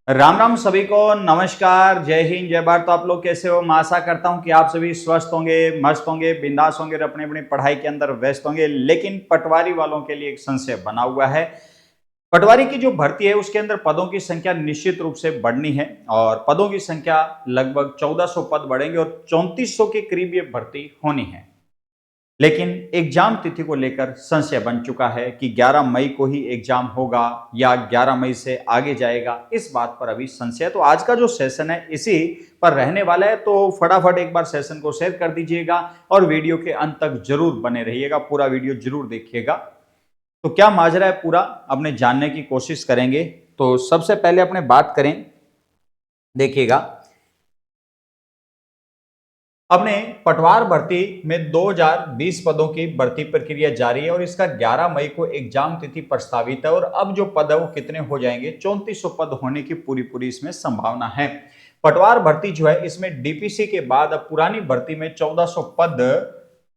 राम राम सभी को नमस्कार, जय हिंद, जय भारत। तो आप लोग कैसे हो? मैं आशा करता हूं कि आप सभी स्वस्थ होंगे, मस्त होंगे, बिंदास होंगे और अपनी अपनी पढ़ाई के अंदर व्यस्त होंगे। लेकिन पटवारी वालों के लिए एक संशय बना हुआ है। पटवारी की जो भर्ती है उसके अंदर पदों की संख्या निश्चित रूप से बढ़नी है और पदों की संख्या लगभग 1400 पद बढ़ेंगे और 3400 के करीब ये भर्ती होनी है। लेकिन एग्जाम तिथि को लेकर संशय बन चुका है कि 11 मई को ही एग्जाम होगा या 11 मई से आगे जाएगा, इस बात पर अभी संशय है। तो आज का जो सेशन है इसी पर रहने वाला है, तो फटाफट एक बार सेशन को शेयर कर दीजिएगा और वीडियो के अंत तक जरूर बने रहिएगा, पूरा वीडियो जरूर देखिएगा। तो क्या माजरा है पूरा अपने जानने की कोशिश करेंगे। तो सबसे पहले अपने बात करें, देखिएगा अपने पटवार भर्ती में 2020 पदों की भर्ती प्रक्रिया जारी है और इसका 11 मई को एग्जाम तिथि प्रस्तावित है। और अब जो पद है वो कितने हो जाएंगे? 3400 पद होने की पूरी इसमें संभावना है। पटवार भर्ती जो है इसमें डीपीसी के बाद अब पुरानी भर्ती में 1400 पद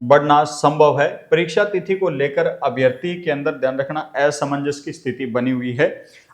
बढ़ना संभव है। परीक्षा तिथि को लेकर अभ्यर्थी के अंदर ध्यान रखना असमंजस की स्थिति बनी हुई है।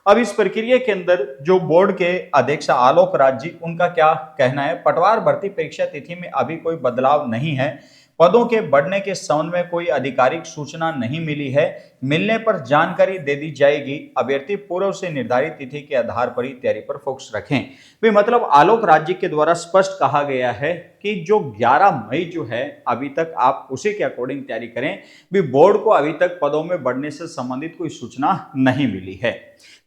अब इस प्रक्रिया के अंदर जो बोर्ड के अध्यक्ष आलोक राज जी, उनका क्या कहना है? पटवार भर्ती परीक्षा तिथि में अभी कोई बदलाव नहीं है। पदों के बढ़ने के संबंध में कोई आधिकारिक सूचना नहीं मिली है। मिलने पर जानकारी दे दी जाएगी। अभ्यर्थी पूर्व से निर्धारित तिथि के आधार पर ही तैयारी पर फोकस रखें। भी मतलब आलोक राज्य के द्वारा स्पष्ट कहा गया है कि जो 11 मई जो है अभी तक आप उसी के अकॉर्डिंग तैयारी करें। भी बोर्ड को अभी तक पदों में बढ़ने से संबंधित कोई सूचना नहीं मिली है।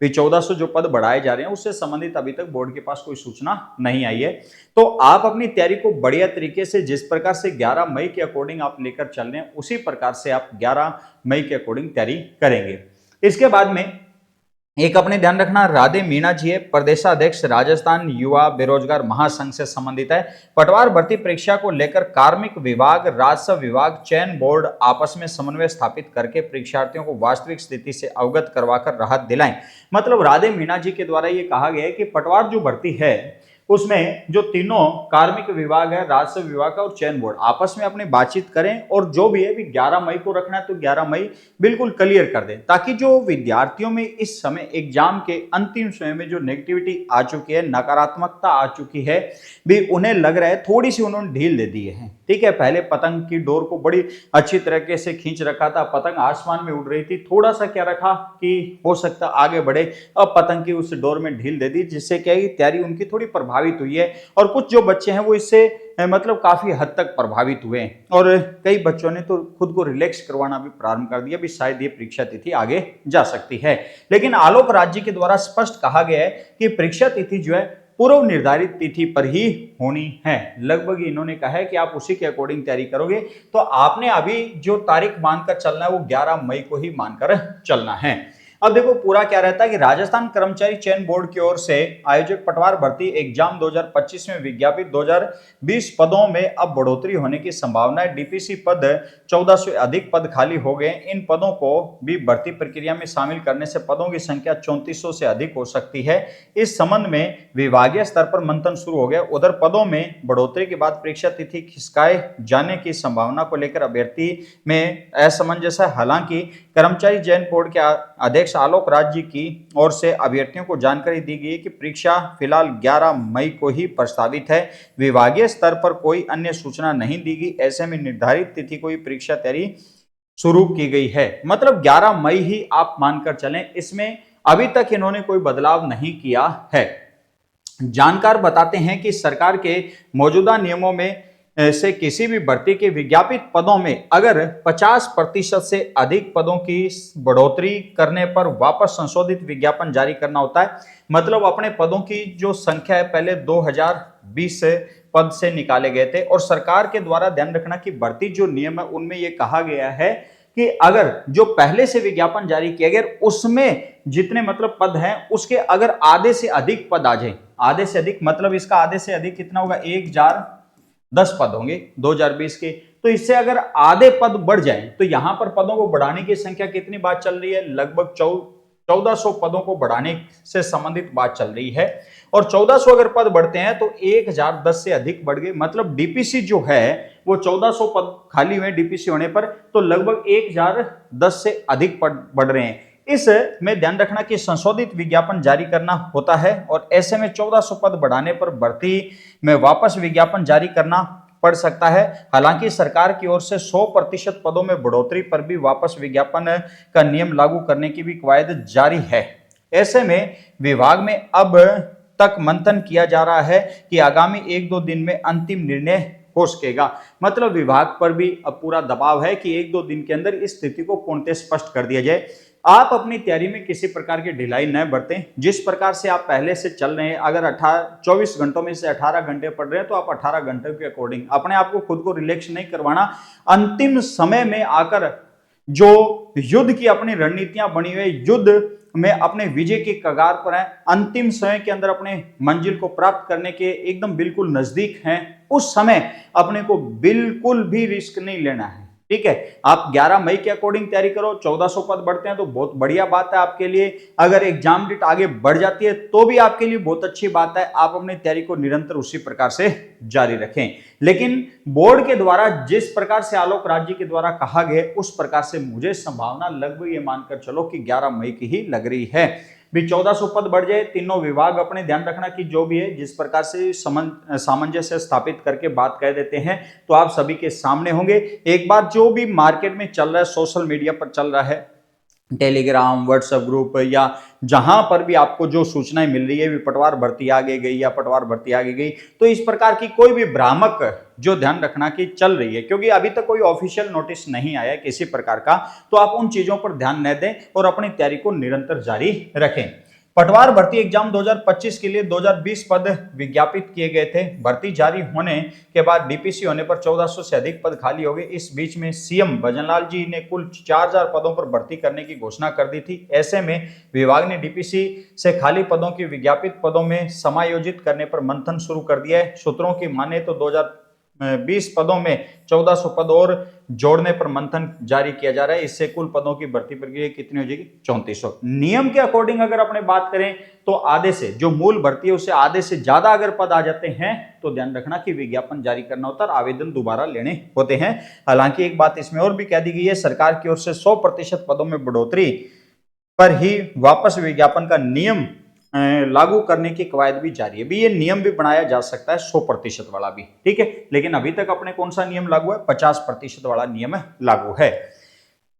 भी 1400 जो पद बढ़ाए जा रहे हैं उससे संबंधित अभी तक बोर्ड के पास कोई सूचना नहीं आई है। तो आप अपनी तैयारी को बढ़िया तरीके से, जिस प्रकार से 11 मई के अकॉर्डिंग आप लेकर चल रहे हैं उसी प्रकार से आप 11 मई के अकॉर्डिंग तैयारी करेंगे। इसके बाद में एक अपने ध्यान रखना, राधे मीणा जी है, प्रदेशाध्यक्ष राजस्थान युवा बेरोजगार महासंघ से संबंधित है। पटवार भर्ती परीक्षा को लेकर कार्मिक विभाग, राजस्व विभाग, चयन बोर्ड आपस में समन्वय स्थापित करके परीक्षार्थियों को वास्तविक स्थिति से अवगत करवाकर राहत दिलाएं। मतलब राधे मीणा जी के द्वारा यह कहा गया है कि पटवार जो भर्ती है उसमें जो तीनों कार्मिक विभाग है, राजस्व विभाग और चयन बोर्ड आपस में अपनी बातचीत करें और जो भी है भी 11 मई को रखना है तो 11 मई बिल्कुल क्लियर कर दें, ताकि जो विद्यार्थियों में इस समय एग्जाम के अंतिम समय में जो नेगेटिविटी आ चुकी है, नकारात्मकता आ चुकी है, भी उन्हें लग रहा है थोड़ी सी उन्होंने ढील दे दी है। ठीक है, पहले पतंग की डोर को बड़ी अच्छी तरीके से खींच रखा था, पतंग आसमान में उड़ रही थी, थोड़ा सा क्या रखा कि हो सकता आगे बढ़े, अब पतंग की उस डोर में ढील दे दी, जिससे क्या है तैयारी उनकी थोड़ी प्रभावित हुई है। और कुछ जो बच्चे हैं वो इससे मतलब काफी हद तक प्रभावित हुए हैं और कई बच्चों ने तो खुद को रिलैक्स करवाना भी प्रारंभ कर दिया, भी शायद ये परीक्षा तिथि आगे जा सकती है। लेकिन आलोक राज्य के द्वारा स्पष्ट कहा गया है कि परीक्षा तिथि जो है पूर्व निर्धारित तिथि पर ही होनी है। लगभग इन्होंने कहा है कि आप उसी के अकॉर्डिंग तैयारी करोगे, तो आपने अभी जो तारीख मानकर चलना है वो 11 मई को ही मानकर चलना है। अब देखो पूरा क्या रहता है कि राजस्थान कर्मचारी चयन बोर्ड की ओर से आयोजक पटवार भर्ती एग्जाम 2025 में विज्ञापित 2020 पदों में अब बढ़ोतरी होने की संभावना है। डीपीसी पद 1400 से अधिक पद खाली हो गए। इन पदों को भी भर्ती प्रक्रिया में शामिल करने से पदों की संख्या 3400 से अधिक हो सकती है। इस संबंध में विभागीय स्तर पर मंथन शुरू हो गया। उधर पदों में बढ़ोतरी के बाद परीक्षा तिथि खिसकाए जाने की संभावना को लेकर अभ्यर्थी में असमंजस है। हालांकि कर्मचारी चयन बोर्ड के अध्यक्ष आलोक राज जी की ओर से अभ्यर्थियों को जानकारी दी गई कि परीक्षा फिलहाल 11 मई को ही प्रस्तावित है। विभागीय स्तर पर कोई अन्य सूचना नहीं दी गई। ऐसे में निर्धारित तिथि को ही परीक्षा तैयारी शुरू की गई है। मतलब 11 मई ही आप मानकर चलें, इसमें अभी तक इन्होंने कोई बदलाव नहीं किया है। जानकार बताते हैं कि सरकार के मौजूदा नियमों में से किसी भी भर्ती के विज्ञापित पदों में अगर 50% से अधिक पदों की बढ़ोतरी करने पर वापस संशोधित विज्ञापन जारी करना होता है। मतलब अपने पदों की जो संख्या है पहले 2020 पद से निकाले गए थे और सरकार के द्वारा ध्यान रखना कि भर्ती जो नियम है उनमें यह कहा गया है कि अगर जो पहले से विज्ञापन जारी किया गया उसमें जितने मतलब पद हैं उसके अगर आधे से अधिक पद आ जाए, आधे से अधिक मतलब इसका आधे से अधिक कितना होगा? 1010 पद होंगे 2020 के। तो इससे अगर आधे पद बढ़ जाए तो यहां पर पदों को बढ़ाने की संख्या कितनी बात चल रही है? लगभग 1400 पदों को बढ़ाने से संबंधित बात चल रही है। और 1400 अगर पद बढ़ते हैं तो 1010 से अधिक बढ़ गए। मतलब डीपीसी जो है वो 1400 पद खाली हुए डीपीसी होने पर, तो लगभग 1010 से अधिक पद बढ़ रहे हैं। इस में ध्यान रखना कि संशोधित विज्ञापन जारी करना होता है और ऐसे में 1400 पद बढ़ाने पर भर्ती में वापस विज्ञापन जारी करना पड़ सकता है। हालांकि सरकार की ओर से 100% पदों में बढ़ोतरी पर भी वापस विज्ञापन का नियम लागू करने की भी कवायद जारी है। ऐसे में विभाग में अब तक मंथन किया जा रहा है कि आगामी 1-2 दिन में अंतिम निर्णय हो सकेगा। मतलब विभाग पर भी अब पूरा दबाव है कि 1-2 दिन के अंदर इस स्थिति को पूर्णतः स्पष्ट कर दिया जाए। आप अपनी तैयारी में किसी प्रकार की ढिलाई न बरतें। जिस प्रकार से आप पहले से चल रहे हैं, अगर 24 घंटों में से 18 घंटे पढ़ रहे हैं तो आप 18 घंटे के अकॉर्डिंग अपने आप को खुद को रिलैक्स नहीं करवाना। अंतिम समय में आकर जो युद्ध की अपनी रणनीतियां बनी हुई, युद्ध में अपने विजय की कगार पर हैं, अंतिम समय के अंदर अपने मंजिल को प्राप्त करने के एकदम बिल्कुल नजदीक हैं, उस समय अपने को बिल्कुल भी रिस्क नहीं लेना है। ठीक है, आप 11 मई के अकॉर्डिंग तैयारी करो। 1400 पद बढ़ते हैं तो बहुत बढ़िया बात है आपके लिए। अगर एग्जाम डेट आगे बढ़ जाती है तो भी आपके लिए बहुत अच्छी बात है। आप अपनी तैयारी को निरंतर उसी प्रकार से जारी रखें। लेकिन बोर्ड के द्वारा जिस प्रकार से आलोक राज्य के द्वारा कहा गया उस प्रकार से मुझे संभावना लगभग ये मानकर चलो कि 11 मई की ही लग रही है। भी 1400 पद बढ़ जाए, तीनों विभाग अपने ध्यान रखना कि जो भी है जिस प्रकार से सामंजस्य स्थापित करके बात कह देते हैं तो आप सभी के सामने होंगे। एक बात जो भी मार्केट में चल रहा है, सोशल मीडिया पर चल रहा है, टेलीग्राम, व्हाट्सएप ग्रुप या जहां पर भी आपको जो सूचनाएं मिल रही है भी पटवार भर्ती आगे गई या पटवार भर्ती आगे गई, तो इस प्रकार की कोई भी भ्रामक जो ध्यान रखना कि चल रही है, क्योंकि अभी तक कोई ऑफिशियल नोटिस नहीं आया किसी प्रकार का, तो आप उन चीजों पर ध्यान न दें और अपनी तैयारी को निरंतर जारी रखें। पटवार भर्ती एग्जाम 2025 के लिए 2020 पद विज्ञापित किए गए थे। भर्ती जारी होने के बाद डीपीसी होने पर 1400 से अधिक पद खाली हो गए। इस बीच में सीएम भजनलाल जी ने कुल 4000 पदों पर भर्ती करने की घोषणा कर दी थी। ऐसे में विभाग ने डीपीसी से खाली पदों की विज्ञापित पदों में समायोजित करने पर मंथन शुरू कर दिया है। सूत्रों की माने तो 2020 पदों में 1400 पद और जोड़ने पर मंथन जारी किया जा रहा है। इससे कुल पदों की भर्ती प्रक्रिया कितनी हो जाएगी? 3400। नियम के अकॉर्डिंग अगर अपने बात करें तो आधे से जो मूल भर्ती है उससे आधे से ज्यादा अगर पद आ जाते हैं तो ध्यान रखना कि विज्ञापन जारी करना होता है और आवेदन दोबारा लेने होते हैं। हालांकि एक बात इसमें और भी कह दी गई है, सरकार की ओर से 100% पदों में बढ़ोतरी पर ही वापस विज्ञापन का नियम लागू करने की कवायद भी जारी है। भी ये नियम भी बनाया जा सकता है 100% वाला भी, ठीक है। लेकिन अभी तक अपने कौन सा नियम लागू है? 50% वाला नियम लागू है।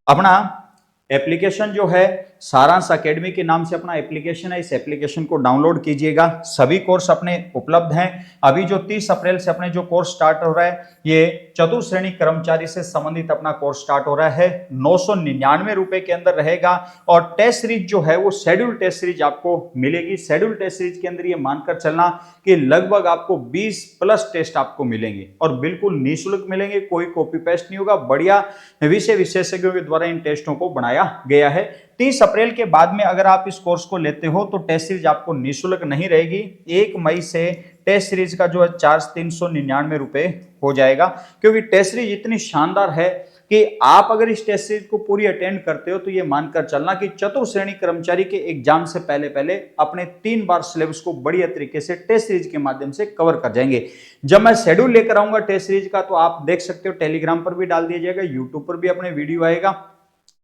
अपना एप्लीकेशन जो है सारांश एकेडमी के नाम से अपना एप्लीकेशन है, इस एप्लीकेशन को डाउनलोड कीजिएगा। सभी कोर्स अपने उपलब्ध हैं। अभी जो 30 अप्रैल से अपने जो कोर्स स्टार्ट हो रहा है ये चतुर्श्रेणी कर्मचारी से संबंधित अपना कोर्स स्टार्ट हो रहा है। 999 रुपए के अंदर रहेगा और टेस्ट सीरीज जो है वो शेड्यूल टेस्ट सीरीज आपको मिलेगी। शेड्यूल टेस्ट सीरीज के अंदर ये मानकर चलना कि लगभग आपको 20+ टेस्ट आपको मिलेंगे और बिल्कुल निःशुल्क मिलेंगे, कोई कॉपी पेस्ट नहीं होगा। बढ़िया विषय विशेषज्ञों के द्वारा इन टेस्टों को बनाया गया है। 30 अप्रैल के बाद में अगर आप इस कोर्स को लेते हो तो टेस्ट सीरीज आपको निःशुल्क नहीं रहेगी। 1 मई से टेस्ट सीरीज का जो है चार्ज 399 रुपए हो जाएगा, क्योंकि टेस्ट सीरीज इतनी शानदार है कि आप अगर इस टेस्ट सीरीज को पूरी अटेंड करते हो तो ये मानकर चलना कि चतुर्श्रेणी कर्मचारी के एग्जाम से पहले पहले अपने 3 बार सिलेबस को बढ़िया तरीके से टेस्ट सीरीज के माध्यम से कवर कर जाएंगे। जब मैं शेड्यूल लेकर आऊंगा टेस्ट सीरीज का तो आप देख सकते हो, टेलीग्राम पर भी डाल दिया जाएगा, यूट्यूब पर भी अपने वीडियो आएगा,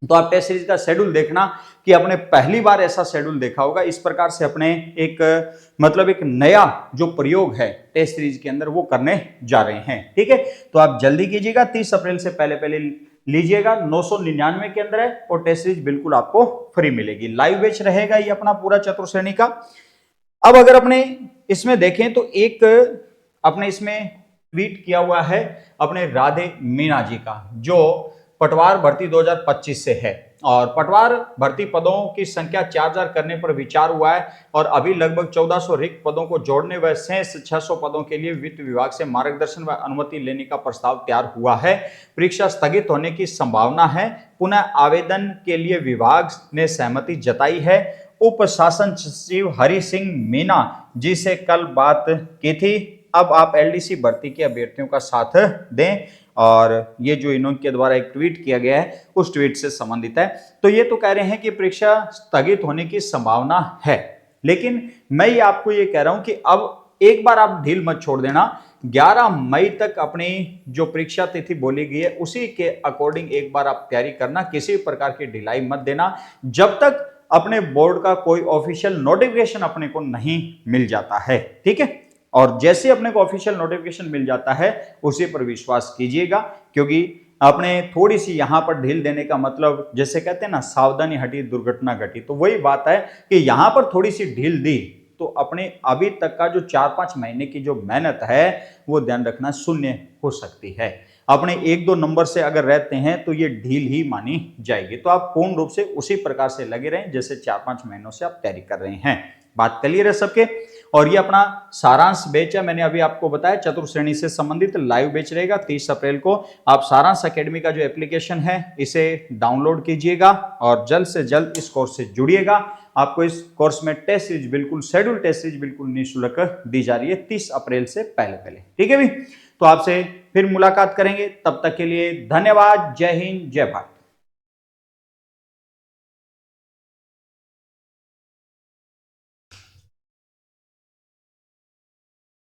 तो आप टेस्ट सीरीज का शेड्यूल देखना कि आपने पहली बार ऐसा शेड्यूल देखा होगा। इस प्रकार से अपने एक मतलब एक नया जो प्रयोग है टेस्ट सीरीज के अंदर वो करने जा रहे हैं, ठीक है। तो आप जल्दी कीजिएगा, 30 अप्रैल से पहले पहले लीजिएगा। 999 के अंदर है और टेस्ट सीरीज बिल्कुल आपको फ्री मिलेगी। लाइव बैच रहेगा ये अपना पूरा चतुर्श्रेणी का। अब अगर अपने इसमें देखें तो एक अपने इसमें ट्वीट किया हुआ है अपने राधे मीना जी का, जो पटवार भर्ती 2025 से है और पटवार भर्ती पदों की संख्या 4000 करने पर विचार हुआ है और अभी लगभग 1400 रिक्त पदों को जोड़ने व शेष 600 पदों के लिए वित्त विभाग से मार्गदर्शन व अनुमति लेने का प्रस्ताव तैयार हुआ है। परीक्षा स्थगित होने की संभावना है। पुनः आवेदन के लिए विभाग ने सहमति जताई है। उप शासन सचिव हरि सिंह मीना जी से कल बात की थी। अब आप एलडीसी भर्ती के अभ्यर्थियों का साथ दें और ये जो इनके द्वारा एक ट्वीट किया गया है उस ट्वीट से संबंधित है। तो ये तो कह रहे हैं कि परीक्षा स्थगित होने की संभावना है, लेकिन मैं ये आपको ये कह रहा हूं कि अब एक बार आप ढील मत छोड़ देना 11 मई तक अपनी जो परीक्षा तिथि बोली गई है उसी के अकॉर्डिंग एक बार आप तैयारी करना, किसी प्रकार की ढिलाई मत देना जब तक अपने बोर्ड का कोई ऑफिशियल नोटिफिकेशन अपने को नहीं मिल जाता है। ठीक है, और जैसे अपने को ऑफिशियल नोटिफिकेशन मिल जाता है उसी पर विश्वास कीजिएगा, क्योंकि आपने थोड़ी सी यहां पर ढील देने का मतलब जैसे कहते हैं ना, सावधानी हटी दुर्घटना घटी, तो वही बात है कि यहां पर थोड़ी सी ढील दी तो अपने अभी तक का जो 4-5 महीने की जो मेहनत है वो ध्यान रखना शून्य हो सकती है। अपने 1-2 नंबर से अगर रहते हैं तो ये ढील ही मानी जाएगी। तो आप पूर्ण रूप से उसी प्रकार से लगे रहें जैसे 4-5 महीनों से आप तैयारी कर रहे हैं। बात क्लियर है सबके? और ये अपना सारांश बैच है, मैंने अभी आपको बताया चतुर्थ श्रेणी से संबंधित लाइव बैच रहेगा 30 अप्रैल को। आप सारांश एकेडमी का जो एप्लीकेशन है इसे डाउनलोड कीजिएगा और जल्द से जल्द इस कोर्स से जुड़िएगा। आपको इस कोर्स में टेस्ट सीरीज बिल्कुल शेड्यूल टेस्ट सीरीज बिल्कुल निःशुल्क दी जा रही है 30 अप्रैल से पहले। ठीक है भी, तो आपसे फिर मुलाकात करेंगे, तब तक के लिए धन्यवाद। जय हिंद, जय भारत।